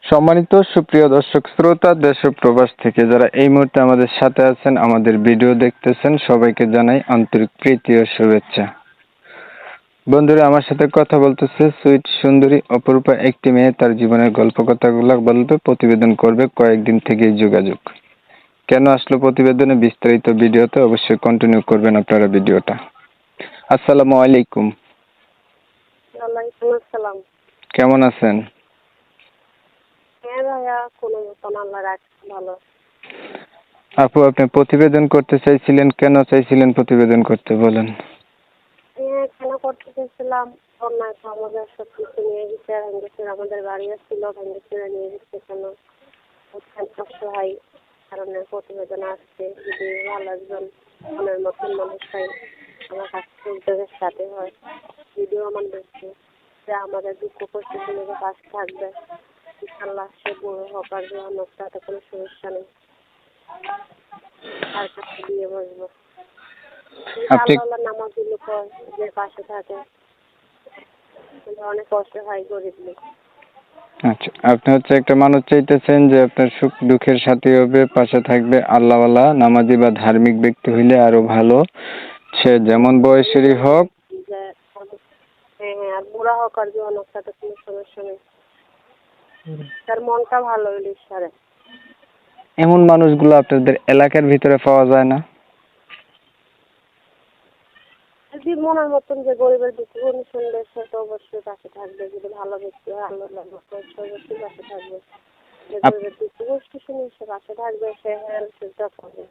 সম্মানিত সুপ্রিয় দর্শক শ্রোতা দেশ ও প্রবাস থেকে যারা এই মুহূর্তে আমাদের সাথে আছেন, আমাদের ভিডিও দেখতেছেন, সবাইকে জানাই আন্তরিক প্রীতি ও শুভেচ্ছা। বন্ধুরা, আমার সাথে কথা বলতেছে সুইট সুন্দরী অপরূপা একটি মেয়ে। তার জীবনের গল্প কথাগুলো বলবে, প্রতিবেদন করবে। কয়েকদিন থেকেই যোগাযোগ। কেন আসলো প্রতিবেদনে, বিস্তারিত ভিডিওতে অবশ্যই কন্টিনিউ করবেন আপনারা ভিডিওটা। আসসালামু আলাইকুম। ওয়ালাইকুম আসসালাম। কেমন আছেন? হ্যাঁ ভাইয়া, কোনো মতন আল্লাহ রাখছে ভালো। আপু, আপনি প্রতিবেদন করতে চাইছিলেন, কেন চাইছিলেন প্রতিবেদন করতে বলেন? হ্যাঁ, কেন করতে চেয়েছিলাম, বন্যায় তো আমাদের সব কিছু নিয়ে গেছে, ভেঙেছে, আমাদের বাড়িও ছিল, ভেঙেছে নিয়ে গেছে। কেন অসহায় কারণে প্রতিবেদন আসছে। যদি ভালো একজন মনের মতন মানুষ পাই, আমার কাছ থেকে উদ্যোগের সাথে হয়, ভিডিও আমার দেখছে, যে আমাদের দুঃখ কষ্ট শুনে পাশে থাকবে। ইনশাল্লাহ সে বড় হোক আর জোয়ান হোক, তাতে কোনো সমস্যা নেই। তার কাছে দিয়ে বসবো। আপনি আল্লাহ নামাজগুলো পড়, যে পাশে থাকে, অনেক কষ্ট হয় গরিব লোক। আচ্ছা, আপনি একটা মানুষ চাইতেছেন যে আপনার সুখ দুঃখের সাথী হবে, পাশে থাকবে, আল্লাহওয়ালা নামাজি বা ধার্মিক ব্যক্তি হইলে আরো ভালো। সে যেমন বয়সেরই হোক। যে হ্যাঁ হ্যাঁ, আর বুড়া হোক আর জোয়ান হোক, তাতে কোনো সমস্যা নেই। তার মনটা ভালো হইলে ঈশ্বরে। এমন মানুষগুলো আপনাদের এলাকার ভিতরে পাওয়া যায় না? যদি মনের মতন যে গরিবের দুঃখ শুনবে, সে তো অবশ্যই পাশে থাকবে। যদি ভালো ব্যক্তি হয়, আল্লাহ অবশ্যই পাশে থাকবে। যে গরিবের দুঃখ কষ্ট শুনে সে পাশে থাকবে, সে হেল্পটা করবে।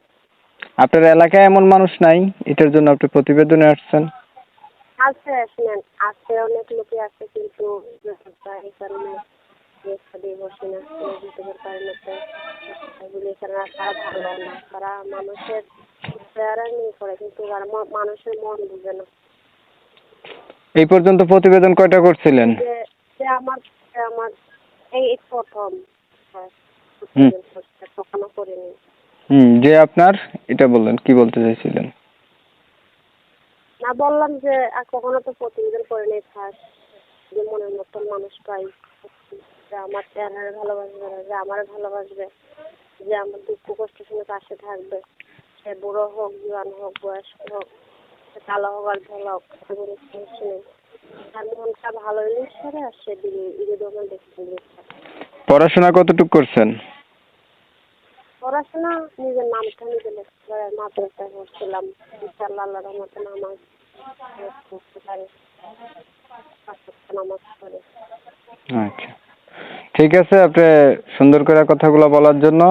আপনার এলাকায় এমন মানুষ নাই, এটার জন্য আপনি প্রতিবেদনে আসছেন? আছে, শুনেন, আছে, অনেক লোকই আছে, কিন্তু এই কারণে বসে না, দিতে পারে না। তারা ভালো না, তারা মানুষের চেহারা নিয়ে করে, কিন্তু মানুষের মন বুঝে না। এই পর্যন্ত প্রতিবেদন কয়টা করছিলেন? যে আমার আমার এই প্রথম কখনো করিনি। যে আপনার এটা বললেন, কি বলতে চাইছিলেন? না, বললাম যে কখনো তো প্রতিবেদন করিনি। ফার্স্ট যে মনের মতন মানুষ পাই, যে আমার চেহারা ভালোবাসবে, যে আমার ভালোবাসবে, যে আমার দুঃখ কষ্ট শুনে পাশে থাকবে। সে বুড়ো হোক, জোয়ান হোক, বয়স্ক হোক, কালো হোক আর ধলা হোক, কোনো সমস্যা নেই। তার মনটা ভালো হলে ঈশ্বরে, আর সে দিলে দোকান দেখতে। পড়াশোনা কতটুকু করছেন? পড়াশোনা নিজের নামটা নিজে লিখতে পারে, মাদ্রাসায় পড়ছিলাম। ইনশাআল্লাহ আল্লাহর রহমতে নামাজ পড়তে পারে, নামাজ পড়ে। আচ্ছা, ঠিক আছে। আপনি সুন্দর করে কথাগুলো বলার জন্য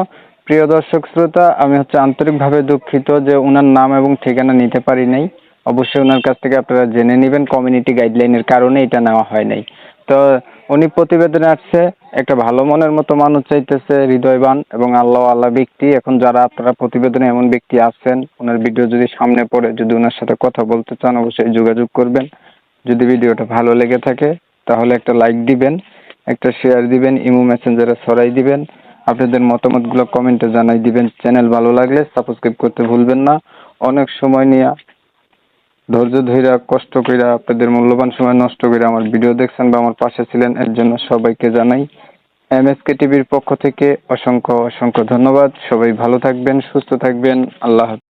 প্রিয় দর্শক শ্রোতা, আমি আন্তরিকভাবে দুঃখিত যে ওনার নাম এবং ঠিকানা নিতে পারি নাই। অবশ্যই ওনার কাছ থেকে আপনারা জেনে নেবেন, কমিউনিটি গাইডলাইনের কারণে এটা নেওয়া হয় নাই। তো উনি প্রতিবেদনে আসছে, একটা ভালো মনের মতো মানুষ চাইতেছে, হৃদয়বান এবং আল্লাহ ব্যক্তি। এখন যারা আপনারা প্রতিবেদনে এমন ব্যক্তি আছেন, ওনার ভিডিও যদি সামনে পড়ে, যদি ওনার সাথে কথা বলতে চান, অবশ্যই যোগাযোগ করবেন। যদি ভিডিওটা ভালো লেগে থাকে তাহলে একটা লাইক দিবেন, একটা শেয়ার দিবেন, ইমো মেসেঞ্জারে ছড়াই দিবেন, আপনাদের মতামতগুলো কমেন্টে জানাই দিবেন। চ্যানেল ভালো লাগলে সাবস্ক্রাইব করতে ভুলবেন না। অনেক সময় নিয়ে, ধৈর্য ধইরা, কষ্ট কইরা, আপনাদের মূল্যবান সময় নষ্ট করে আমার ভিডিও দেখছেন বা আমার পাশে ছিলেন, এর জন্য সবাইকে জানাই MSK টিভির পক্ষ থেকে অসংখ্য অসংখ্য ধন্যবাদ। সবাই ভালো থাকবেন, সুস্থ থাকবেন। আল্লাহ হাফেজ।